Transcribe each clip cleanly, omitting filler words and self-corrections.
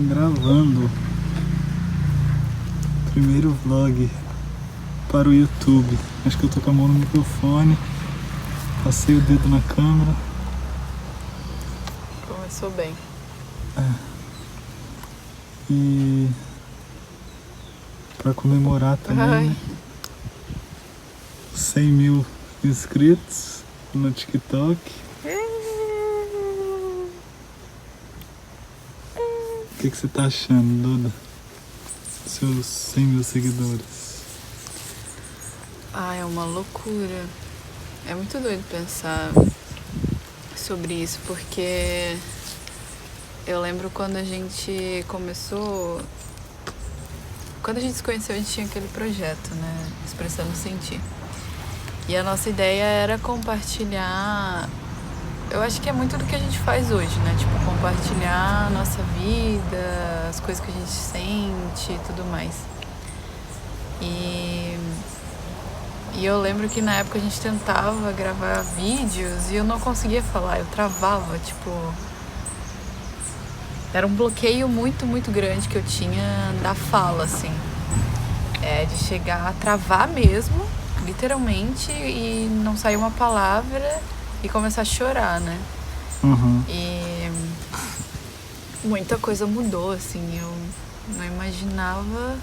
Gravando primeiro vlog para o YouTube. Acho que eu tô com a mão no microfone, passei o dedo na câmera. Começou bem. E para comemorar também, né? 100 mil inscritos no TikTok. O que você tá achando, Duda? Seus 100 mil seguidores. É uma loucura. É muito doido pensar sobre isso, porque eu lembro quando a gente começou. Quando a gente se conheceu, a gente tinha aquele projeto, né? Expressando Sentir. E a nossa ideia era compartilhar. Eu acho que é muito do que a gente faz hoje, né? Tipo, compartilhar a nossa vida, as coisas que a gente sente e tudo mais. E eu lembro que na época a gente tentava gravar vídeos e eu não conseguia falar, eu travava, tipo... Era um bloqueio muito, muito grande que eu tinha da fala, assim. De chegar a travar mesmo, literalmente, e não sair uma palavra e começar a chorar, né? Uhum. E muita coisa mudou, assim. Eu não imaginava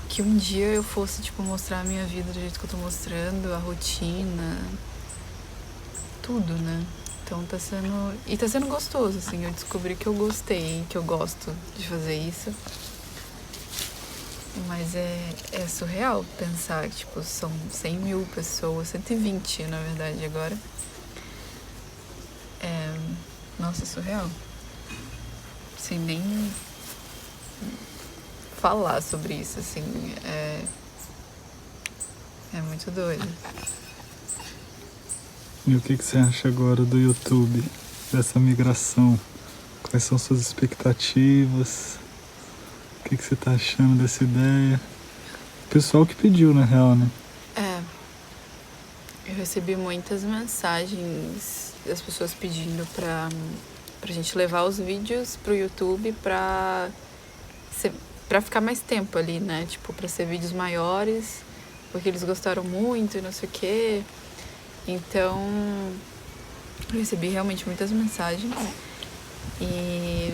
que um dia eu fosse, tipo, mostrar a minha vida do jeito que eu tô mostrando, a rotina, tudo, né? Então tá sendo gostoso, assim. Eu descobri que eu gostei, que eu gosto de fazer isso. Mas é surreal pensar que, tipo, são 100 mil pessoas, 120, na verdade, agora. Nossa, é surreal. Sem nem falar sobre isso, assim. É muito doido. E o que você acha agora do YouTube, dessa migração? Quais são suas expectativas? O que você tá achando dessa ideia? O pessoal que pediu, na real, né? Eu recebi muitas mensagens das pessoas pedindo pra gente levar os vídeos pro YouTube pra ficar mais tempo ali, né? Tipo, pra ser vídeos maiores, porque eles gostaram muito e não sei o quê. Então, eu recebi realmente muitas mensagens. E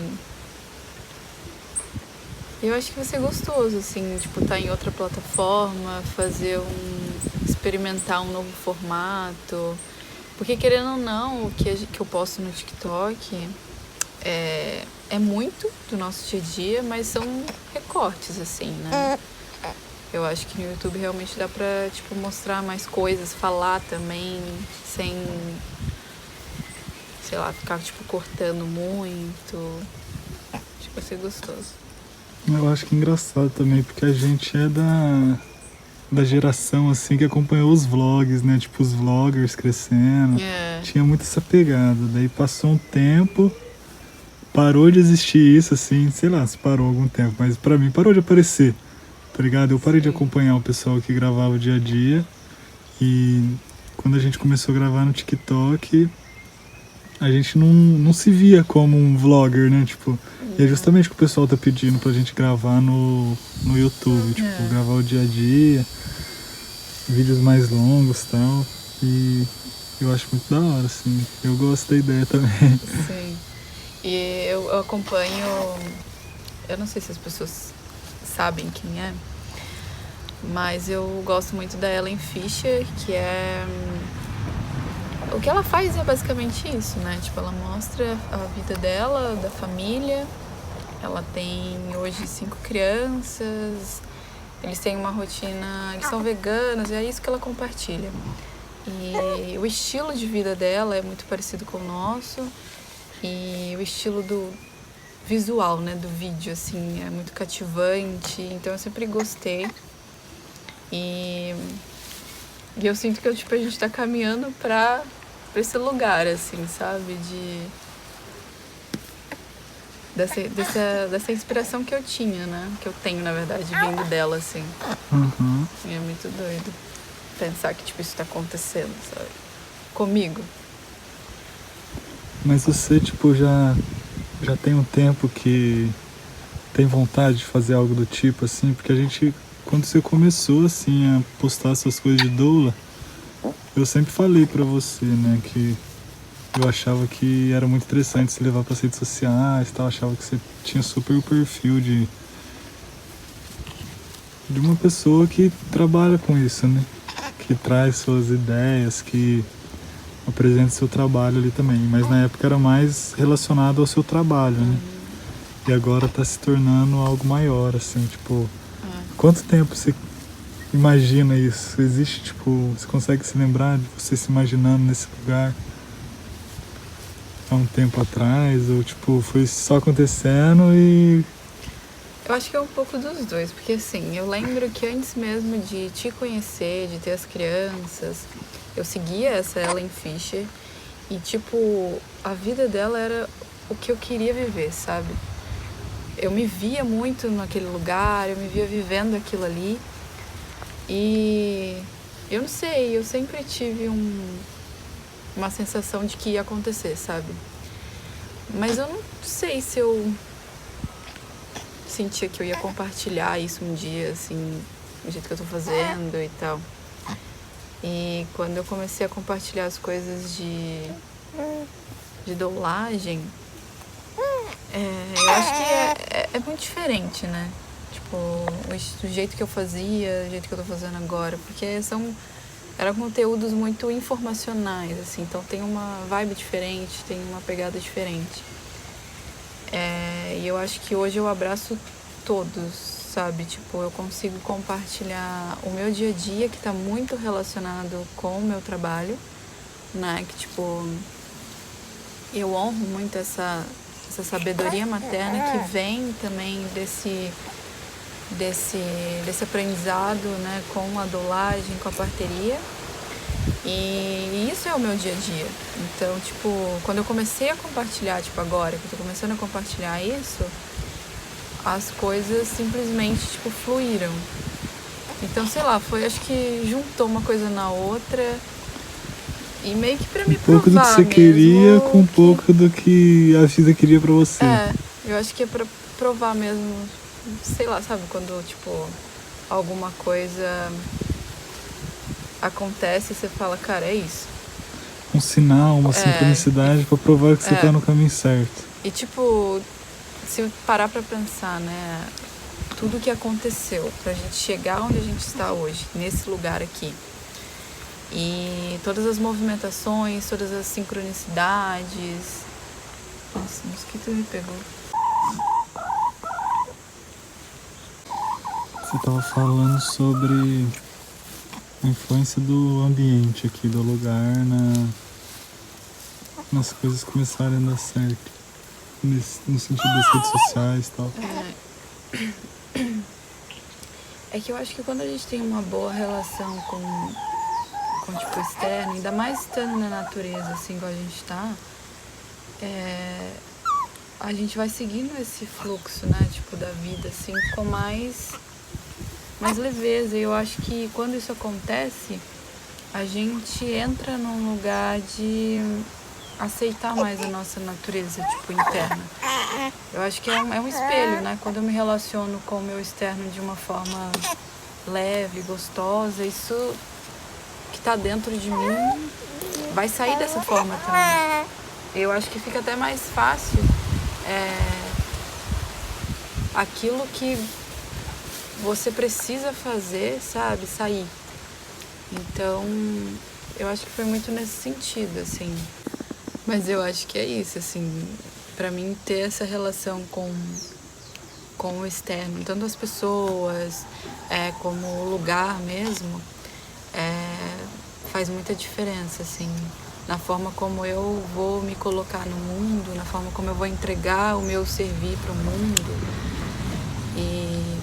eu acho que vai ser gostoso, assim, tipo, tá em outra plataforma, experimentar um novo formato. Porque, querendo ou não, o que eu posto no TikTok é muito do nosso dia a dia, mas são recortes, assim, né? Eu acho que no YouTube realmente dá pra, tipo, mostrar mais coisas, falar também, sem, sei lá, ficar, tipo, cortando muito. Acho que vai ser gostoso. Eu acho que é engraçado também, porque a gente é da geração, assim, que acompanhou os vlogs, né? Tipo, os vloggers crescendo. Tinha muito essa pegada. Daí passou um tempo, parou de existir isso, assim, sei lá, se parou algum tempo, mas pra mim parou de aparecer, tá ligado? Eu parei de acompanhar o pessoal que gravava o dia a dia. E quando a gente começou a gravar no TikTok, a gente não se via como um vlogger, né? Tipo, e é justamente o que o pessoal tá pedindo pra gente gravar no YouTube, tipo, gravar o dia a dia, vídeos mais longos e tal. E eu acho muito da hora, assim. Eu gosto da ideia também. Sim. E eu acompanho, eu não sei se as pessoas sabem quem é, mas eu gosto muito da Ellen Fisher, que é... O que ela faz é basicamente isso, né? Tipo, ela mostra a vida dela, da família. Ela tem hoje 5 crianças. Eles têm uma rotina... Eles são veganos, e é isso que ela compartilha. E o estilo de vida dela é muito parecido com o nosso. E o estilo do visual, né? Do vídeo, assim, é muito cativante. Então, eu sempre gostei. E eu sinto que tipo, a gente tá caminhando pra esse lugar, assim, sabe? Dessa inspiração que eu tinha, né? Que eu tenho, na verdade, vindo dela, assim. Uhum. E é muito doido pensar que, tipo, isso tá acontecendo, sabe? Comigo. Mas você, tipo, já já tem um tempo que tem vontade de fazer algo do tipo, assim? Porque a gente, quando você começou, assim, a postar essas coisas de doula, eu sempre falei pra você, né, que eu achava que era muito interessante se levar para as redes sociais e tal. Achava que você tinha super o perfil de uma pessoa que trabalha com isso, né? Que traz suas ideias, que apresenta seu trabalho ali também. Mas na época era mais relacionado ao seu trabalho, né? E agora tá se tornando algo maior, assim, tipo... Quanto tempo você imagina isso? Existe, tipo... Você consegue se lembrar de você se imaginando nesse lugar há um tempo atrás? Ou, tipo, foi só acontecendo e... Eu acho que é um pouco dos dois, porque assim, eu lembro que antes mesmo de te conhecer, de ter as crianças, eu seguia essa Ellen Fisher e, tipo, a vida dela era o que eu queria viver, sabe? Eu me via muito naquele lugar, eu me via vivendo aquilo ali e eu não sei, eu sempre tive uma sensação de que ia acontecer, sabe? Mas eu não sei se eu sentia que eu ia compartilhar isso um dia, assim, do jeito que eu tô fazendo e tal. E quando eu comecei a compartilhar as coisas de doulagem, eu acho que é muito diferente, né? Tipo, o jeito que eu fazia, o jeito que eu tô fazendo agora, porque eram conteúdos muito informacionais, assim, então tem uma vibe diferente, tem uma pegada diferente. E eu acho que hoje eu abraço todos, sabe? Tipo, eu consigo compartilhar o meu dia a dia, que tá muito relacionado com o meu trabalho, né? Que, tipo, eu honro muito essa sabedoria materna que vem também desse aprendizado, né? Com a doulagem, com a parteria. E isso é o meu dia a dia. Então, tipo, quando eu comecei a compartilhar, tipo, agora que eu tô começando a compartilhar isso, as coisas simplesmente, tipo, fluíram. Então, sei lá, acho que juntou uma coisa na outra e meio que pra me provar um pouco do que você queria com um pouco do que a vida queria pra você. Eu acho que é pra provar mesmo, sei lá, sabe, quando, tipo, alguma coisa acontece e você fala, cara, é isso. Um sinal, uma sincronicidade pra provar que você tá no caminho certo. E, tipo, se eu parar pra pensar, né, tudo que aconteceu pra gente chegar onde a gente está hoje, nesse lugar aqui, e todas as movimentações, todas as sincronicidades... Nossa, o mosquito me pegou. Você tava falando sobre a influência do ambiente aqui, do lugar, nas coisas começarem a dar certo. No sentido das redes sociais e tal. É que eu acho que quando a gente tem uma boa relação com tipo, externo, ainda mais estando na natureza, assim, igual a gente tá, a gente vai seguindo esse fluxo, né, tipo, da vida, assim, com mais leveza. E eu acho que quando isso acontece, a gente entra num lugar de aceitar mais a nossa natureza, tipo, interna. Eu acho que é um espelho, né? Quando eu me relaciono com o meu externo de uma forma leve, gostosa, isso que tá dentro de mim vai sair dessa forma também. Eu acho que fica até mais fácil aquilo que você precisa fazer, sabe? Sair. Então, eu acho que foi muito nesse sentido, assim. Mas eu acho que é isso, assim, pra mim ter essa relação com o externo, tanto as pessoas, como o lugar mesmo, faz muita diferença, assim, na forma como eu vou me colocar no mundo, na forma como eu vou entregar o meu servir pro mundo. E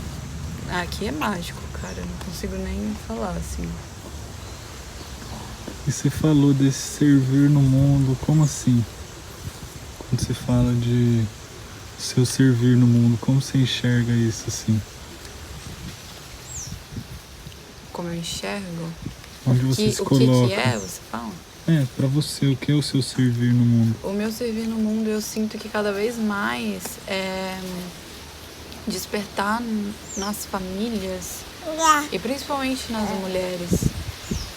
aqui é mágico, cara, eu não consigo nem falar, assim. E você falou desse servir no mundo, como assim? Quando você fala de seu servir no mundo, como você enxerga isso assim? Como eu enxergo? Onde você se coloca? O que é, você fala? Pra você, o que é o seu servir no mundo? O meu servir no mundo, eu sinto que cada vez mais despertar nas famílias e principalmente nas mulheres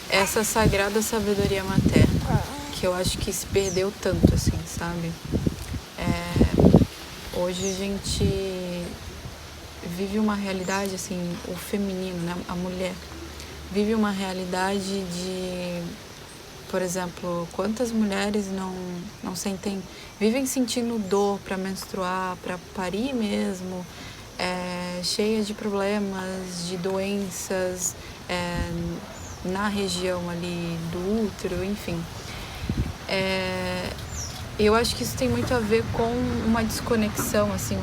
essa sagrada sabedoria materna, que eu acho que se perdeu tanto, assim, sabe? Hoje a gente vive uma realidade, assim, o feminino, né? A mulher vive uma realidade de, por exemplo, quantas mulheres não sentem, vivem sentindo dor para menstruar, para parir mesmo, cheia de problemas, de doenças na região ali do útero, enfim. Eu acho que isso tem muito a ver com uma desconexão, assim,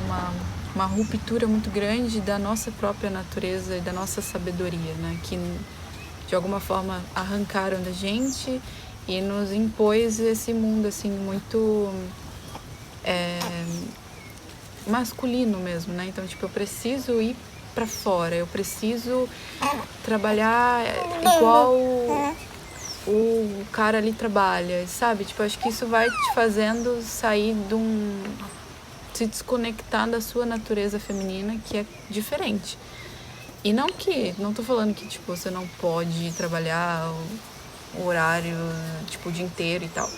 uma ruptura muito grande da nossa própria natureza e da nossa sabedoria, né? Que de alguma forma arrancaram da gente e nos impôs esse mundo, assim, muito masculino mesmo, né? Então, tipo, eu preciso ir pra fora, eu preciso trabalhar igual o cara ali trabalha, sabe? Tipo, acho que isso vai te fazendo sair se desconectar da sua natureza feminina, que é diferente. E não tô falando que, tipo, você não pode trabalhar o horário, tipo, o dia inteiro e tal.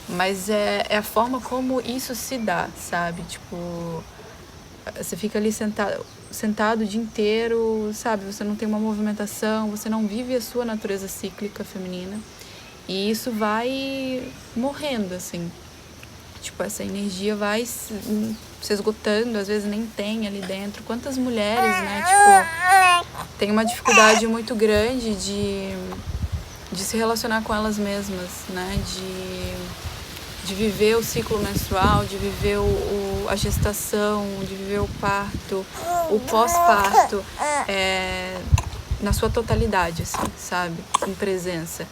Mas é a forma como isso se dá, sabe? Tipo, você fica ali sentado o dia inteiro, sabe? Você não tem uma movimentação, você não vive a sua natureza cíclica feminina. E isso vai morrendo, assim. Tipo, essa energia vai se esgotando, às vezes nem tem ali dentro. Quantas mulheres, né, tipo, tem uma dificuldade muito grande de se relacionar com elas mesmas, né? De viver o ciclo menstrual, de viver a gestação, de viver o parto, o pós-parto, na sua totalidade, assim, sabe? Em presença.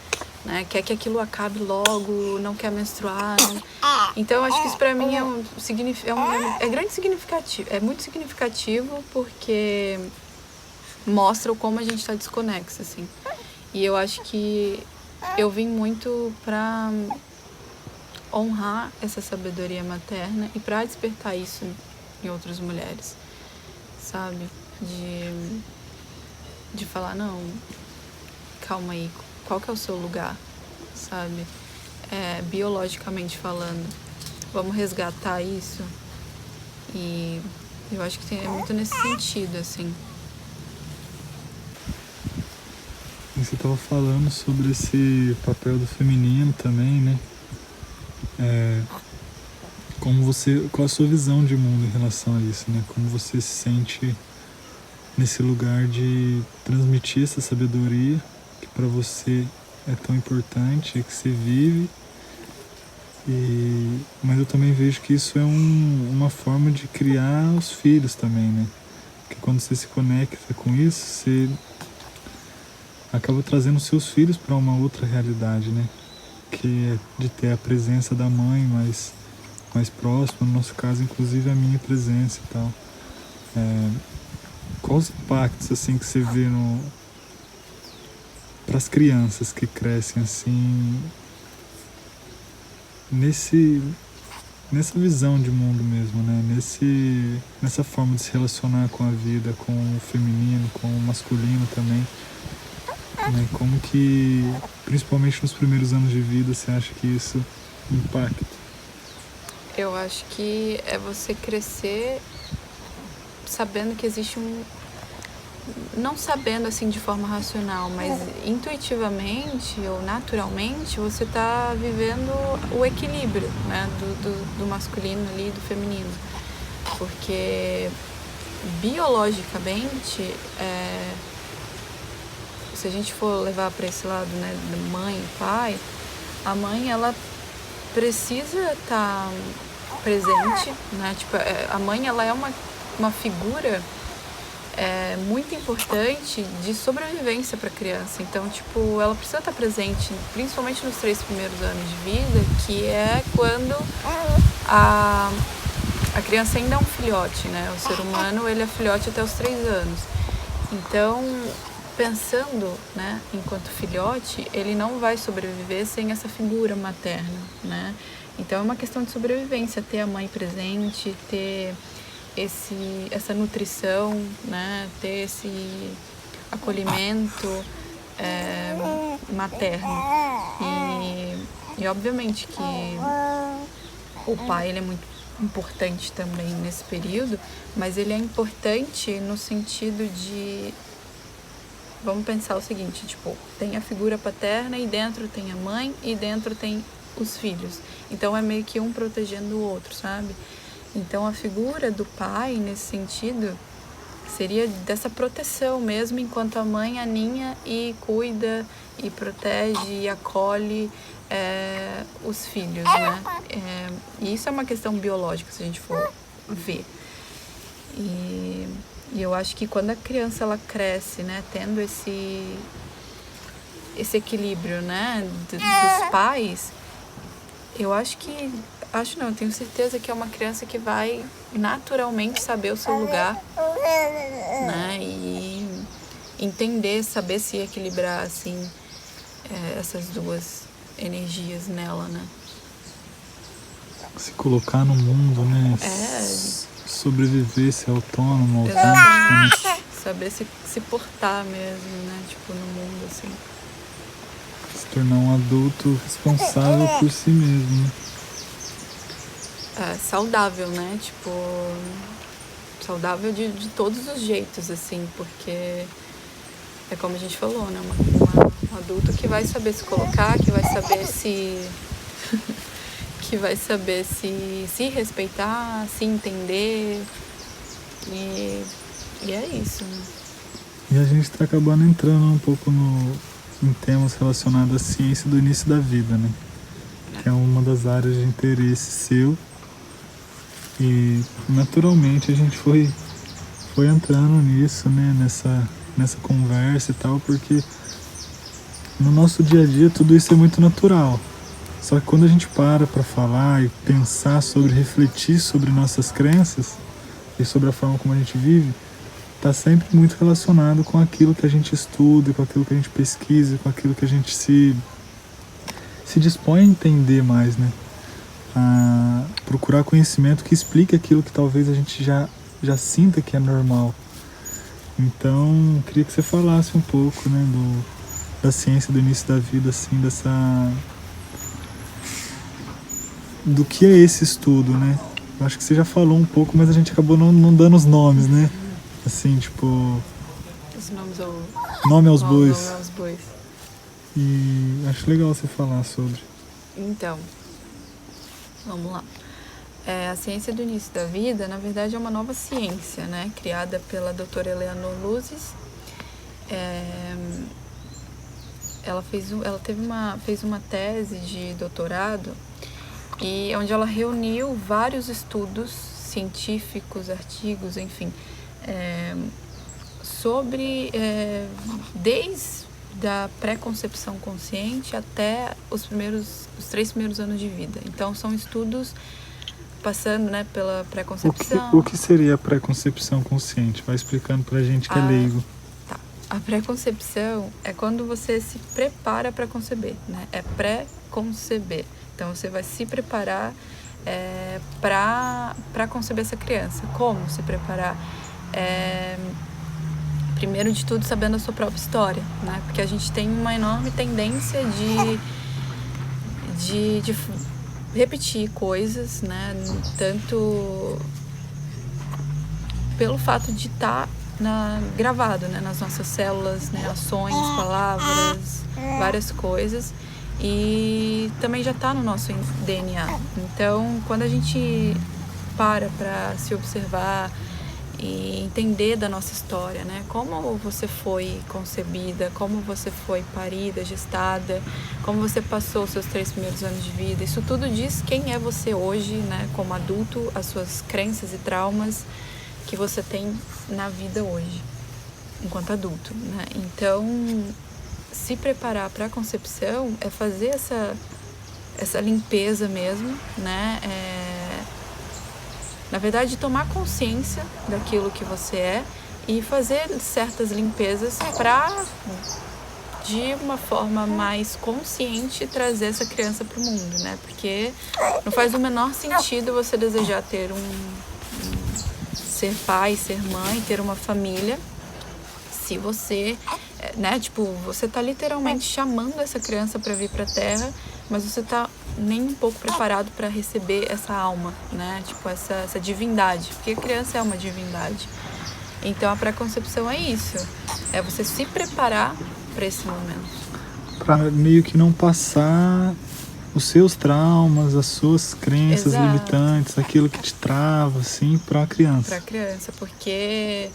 Né? Quer que aquilo acabe logo, não quer menstruar. Não... Então, acho que isso pra mim é muito significativo porque mostra como a gente tá desconexa, assim. E eu acho que eu vim muito pra honrar essa sabedoria materna e pra despertar isso em outras mulheres, sabe? De falar, não, calma aí, qual que é o seu lugar, sabe? Biologicamente falando, vamos resgatar isso. E eu acho que é muito nesse sentido, assim. E você estava falando sobre esse papel do feminino também, né? Qual a sua visão de mundo em relação a isso, né? Como você se sente nesse lugar de transmitir essa sabedoria que para você é tão importante, que você vive. Mas eu também vejo que isso é uma forma de criar os filhos também, né? Porque quando você se conecta com isso, você acaba trazendo seus filhos para uma outra realidade, né? Que é de ter a presença da mãe mais próxima, no nosso caso, inclusive a minha presença e tal. Quais os impactos assim que você vê para as crianças que crescem assim nessa visão de mundo mesmo, né? Nessa forma de se relacionar com a vida, com o feminino, com o masculino também, né? Como que, principalmente nos primeiros anos de vida, você acha que isso impacta? Eu acho que é você crescer sabendo que existe não sabendo assim de forma racional, mas intuitivamente ou naturalmente você está vivendo o equilíbrio, né, do masculino ali e do feminino, porque biologicamente se a gente for levar para esse lado, né, da mãe e pai, a mãe ela precisa estar presente, né, tipo, a mãe ela é uma figura muito importante de sobrevivência para a criança. Então, tipo, ela precisa estar presente, principalmente nos 3 primeiros anos de vida, que é quando a criança ainda é um filhote, né? O ser humano, ele é filhote até os 3 anos. Então, pensando, né, enquanto filhote, ele não vai sobreviver sem essa figura materna, né? Então é uma questão de sobrevivência, ter a mãe presente, ter essa nutrição, né, ter esse acolhimento materno. E obviamente que o pai ele é muito importante também nesse período, mas ele é importante no sentido de... Vamos pensar o seguinte, tipo, tem a figura paterna e dentro tem a mãe e dentro tem os filhos. Então é meio que um protegendo o outro, sabe? Então a figura do pai, nesse sentido, seria dessa proteção mesmo, enquanto a mãe aninha e cuida e protege e acolhe os filhos, né? E isso é uma questão biológica, se a gente for ver. E eu acho que quando a criança ela cresce, né, tendo esse equilíbrio, né, dos pais, eu tenho certeza que é uma criança que vai naturalmente saber o seu lugar, né, e entender, saber se equilibrar, assim, essas duas energias nela, né. Se colocar no mundo, né, sobreviver, ser autônomo, autêntico, né? Saber se portar mesmo, né, tipo, no mundo, assim. Se tornar um adulto responsável por si mesmo, né? Saudável, né? Tipo, saudável de todos os jeitos, assim, porque é como a gente falou, né? Um adulto que vai saber se colocar, que vai saber que vai saber se respeitar, se entender. E é isso, né? E a gente tá acabando entrando um pouco em temas relacionados à ciência do início da vida, né? Que é uma das áreas de interesse seu. E naturalmente a gente foi entrando nisso, né? Nessa conversa e tal, porque no nosso dia a dia tudo isso é muito natural. Só que quando a gente para falar e pensar sobre, refletir sobre nossas crenças e sobre a forma como a gente vive, está sempre muito relacionado com aquilo que a gente estuda, com aquilo que a gente pesquisa, com aquilo que a gente se dispõe a entender mais, né? A procurar conhecimento que explique aquilo que talvez a gente já sinta que é normal. Então, queria que você falasse um pouco, né, da ciência do início da vida, assim, do que é esse estudo, né? Eu acho que você já falou um pouco, mas a gente acabou não dando os nomes, né? Assim, tipo... Os nomes Nome aos bois. Nome aos bois. E acho legal você falar sobre. Então, vamos lá. A ciência do início da vida, na verdade, é uma nova ciência, né? Criada pela doutora Eleanor Luzes. Ela fez uma tese de doutorado e onde ela reuniu vários estudos científicos, artigos, enfim, sobre desde a pré-concepção consciente até os 3 primeiros anos de vida. Então são estudos passando, né, pela pré-concepção. O que seria a pré-concepção consciente? Vai explicando pra gente que é leigo. A pré-concepção é quando você se prepara para conceber, né? É pré-conceber. Então você vai se preparar para conceber essa criança. Como se preparar? Primeiro de tudo, sabendo a sua própria história, né? Porque a gente tem uma enorme tendência de repetir coisas, né? Tanto pelo fato de estar gravado, né? Nas nossas células, né? Ações, palavras, várias coisas. E também já está no nosso DNA. Então, quando a gente para se observar e entender da nossa história, né? Como você foi concebida, como você foi parida, gestada, como você passou os seus 3 primeiros anos de vida. Isso tudo diz quem é você hoje, né? Como adulto, as suas crenças e traumas que você tem na vida hoje, enquanto adulto, né? Então, se preparar para a concepção é fazer essa limpeza mesmo, né? Na verdade, tomar consciência daquilo que você é e fazer certas limpezas para, de uma forma mais consciente, trazer essa criança para o mundo, né? Porque não faz o menor sentido você desejar ter ser pai, ser mãe, ter uma família, se você, né, tipo, você tá literalmente chamando essa criança para vir para a Terra, mas você tá nem um pouco preparado para receber essa alma, né? Tipo, essa divindade, porque a criança é uma divindade. Então a pré-concepção é isso, é você se preparar para esse momento. Para meio que não passar os seus traumas, as suas crenças limitantes, aquilo que te trava, assim, para a criança. Para a criança, porque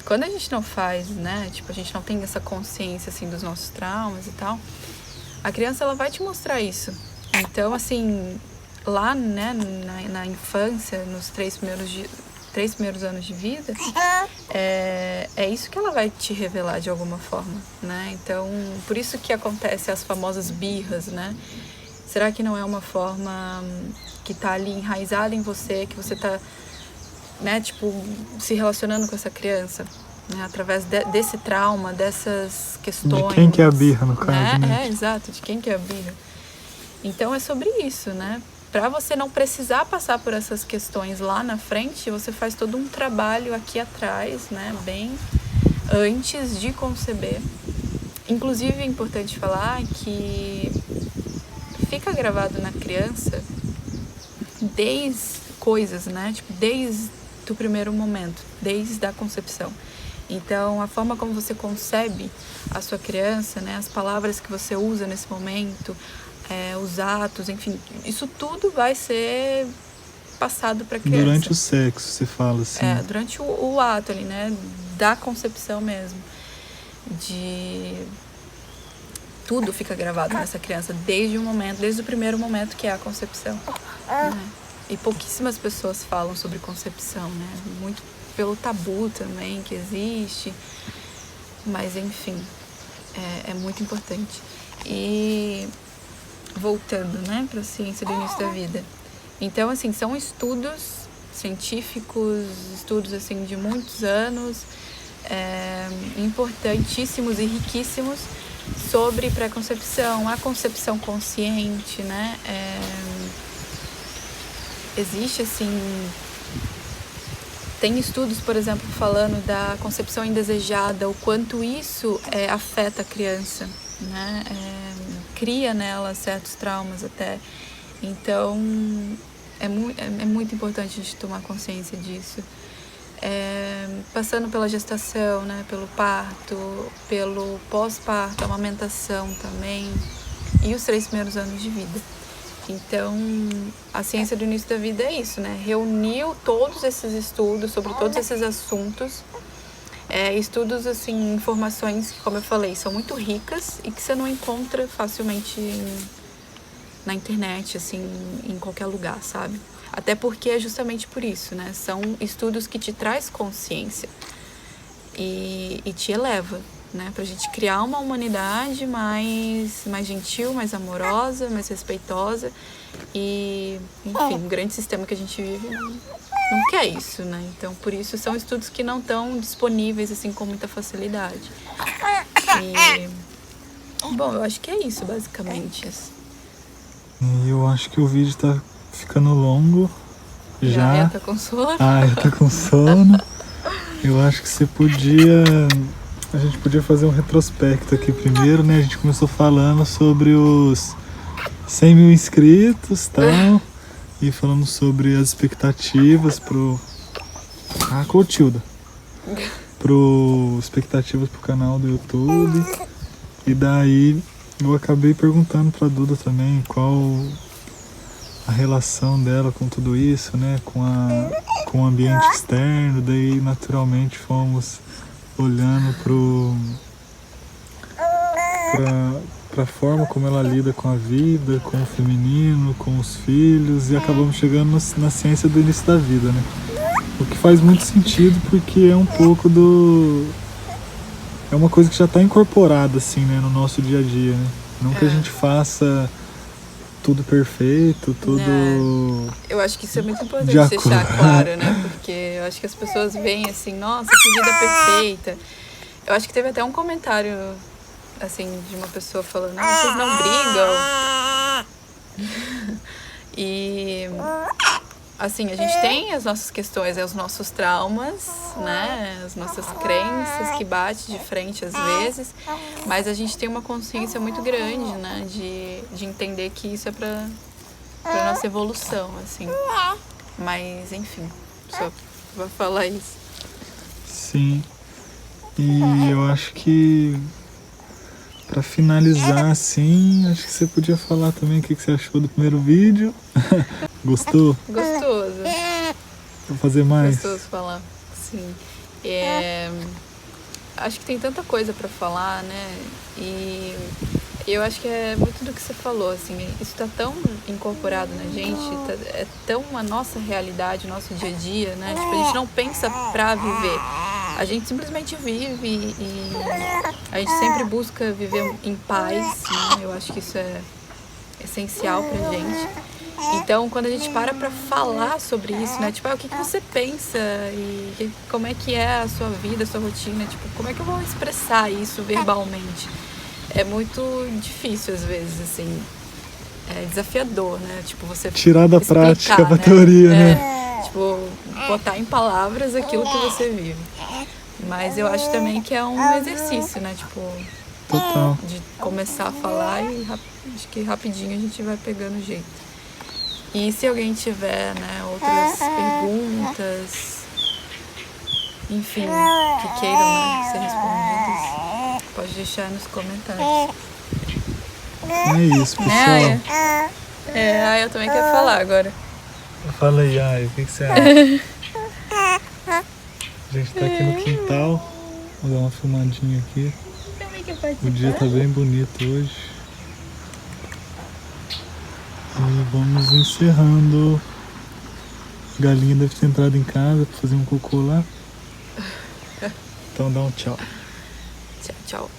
quando a gente não faz, né, tipo, a gente não tem essa consciência, assim, dos nossos traumas e tal, a criança, ela vai te mostrar isso. Então, assim, lá, né, na infância, nos 3 primeiros anos de vida, é isso que ela vai te revelar de alguma forma, né? Então, por isso que acontece as famosas birras, né? Será que não é uma forma que tá ali enraizada em você, que você tá, né, tipo, se relacionando com essa criança, né, através desse trauma, dessas questões. De quem que é a birra, no caso, né? Exato, de quem que é a birra. Então é sobre isso, né? Para você não precisar passar por essas questões lá na frente, você faz todo um trabalho aqui atrás, né, bem antes de conceber. Inclusive é importante falar que fica gravado na criança desde coisas, né? Tipo, desde o primeiro momento, desde a concepção. Então, a forma como você concebe a sua criança, né? As palavras que você usa nesse momento, os atos, enfim, isso tudo vai ser passado para a criança. Durante o sexo, você fala assim. Durante o ato ali, né? Da concepção mesmo. Tudo fica gravado nessa criança desde o primeiro momento, que é a concepção. Né? E pouquíssimas pessoas falam sobre concepção, né? Muito pelo tabu também que existe. Mas, enfim, é muito importante. E voltando, né, para a ciência do início da vida. Então, assim, são estudos científicos, estudos, assim, de muitos anos, importantíssimos e riquíssimos, sobre pré-concepção, a concepção consciente, né? Existe, assim, tem estudos, por exemplo, falando da concepção indesejada, o quanto isso afeta a criança, né? Cria nela certos traumas até. Então, é muito importante a gente tomar consciência disso. Passando pela gestação, né, pelo parto, pelo pós-parto, amamentação também, e os 3 primeiros anos de vida. Então, a ciência do início da vida é isso, né? Reuniu todos esses estudos sobre todos esses assuntos, estudos, assim, informações que, como eu falei, são muito ricas e que você não encontra facilmente na internet, assim, em qualquer lugar, sabe? Até porque é justamente por isso, né? São estudos que te traz consciência e te eleva, né? Pra gente criar uma humanidade mais gentil, mais amorosa, mais respeitosa. E, enfim, o grande sistema que a gente vive não quer isso, né? Então, por isso, são estudos que não estão disponíveis, assim, com muita facilidade. E, bom, eu acho que é isso, basicamente. E eu acho que o vídeo tá ficando longo já. Tá com sono. Tá com sono. Eu acho que a gente podia fazer um retrospecto aqui primeiro, né? A gente começou falando sobre os 100 mil inscritos e tal, e falando sobre as expectativas Clotilda. Expectativas pro canal do YouTube. E daí eu acabei perguntando pra Duda também qual a relação dela com tudo isso, né? Com o ambiente externo. Daí naturalmente fomos olhando pra forma como ela lida com a vida, com o feminino, com os filhos, e acabamos chegando na ciência do início da vida, né? O que faz muito sentido, porque é um pouco é uma coisa que já está incorporada, assim, né, no nosso dia a dia, né? Não que a gente faça tudo perfeito, tudo... Eu acho que isso é muito importante de deixar claro, né? Porque eu acho que as pessoas veem assim, nossa, que vida perfeita. Eu acho que teve até um comentário, assim, de uma pessoa falando, vocês não brigam? E, assim, a gente tem as nossas questões, os nossos traumas, né? As nossas crenças que batem de frente às vezes, mas a gente tem uma consciência muito grande, né? De entender que isso é pra nossa evolução, assim. Mas, enfim, só vou falar isso. Sim. E eu acho que, pra finalizar, assim, acho que você podia falar também o que você achou do primeiro vídeo. Gostou? Gostoso. Vou fazer mais? Gostoso falar, sim. Acho que tem tanta coisa pra falar, né? E eu acho que é muito do que você falou, assim, isso tá tão incorporado na gente, é tão a nossa realidade, o nosso dia a dia, né? Tipo, a gente não pensa pra viver, a gente simplesmente vive e a gente sempre busca viver em paz, né? Eu acho que isso é essencial pra gente. Então, quando a gente para pra falar sobre isso, né? Tipo, o que você pensa e como é que é a sua vida, a sua rotina? Tipo, como é que eu vou expressar isso verbalmente? É muito difícil, às vezes, assim. É desafiador, né? Tipo, você tirar da explicar, prática pra né? teoria, né? Tipo, botar em palavras aquilo que você vive. Mas eu acho também que é um exercício, né? Tipo, total, de começar a falar e acho que rapidinho a gente vai pegando jeito. E se alguém tiver, né, outras perguntas, enfim, que queiram, né, ser respondidas, pode deixar nos comentários. É isso, pessoal. Né? Eu também quero falar agora. Fala aí, Ai, o que você acha? A gente tá aqui no quintal, vou dar uma filmadinha aqui. O dia tá bem bonito hoje. E vamos encerrando. A galinha deve ter entrado em casa pra fazer um cocô lá. Então dá um tchau. Tchau, tchau.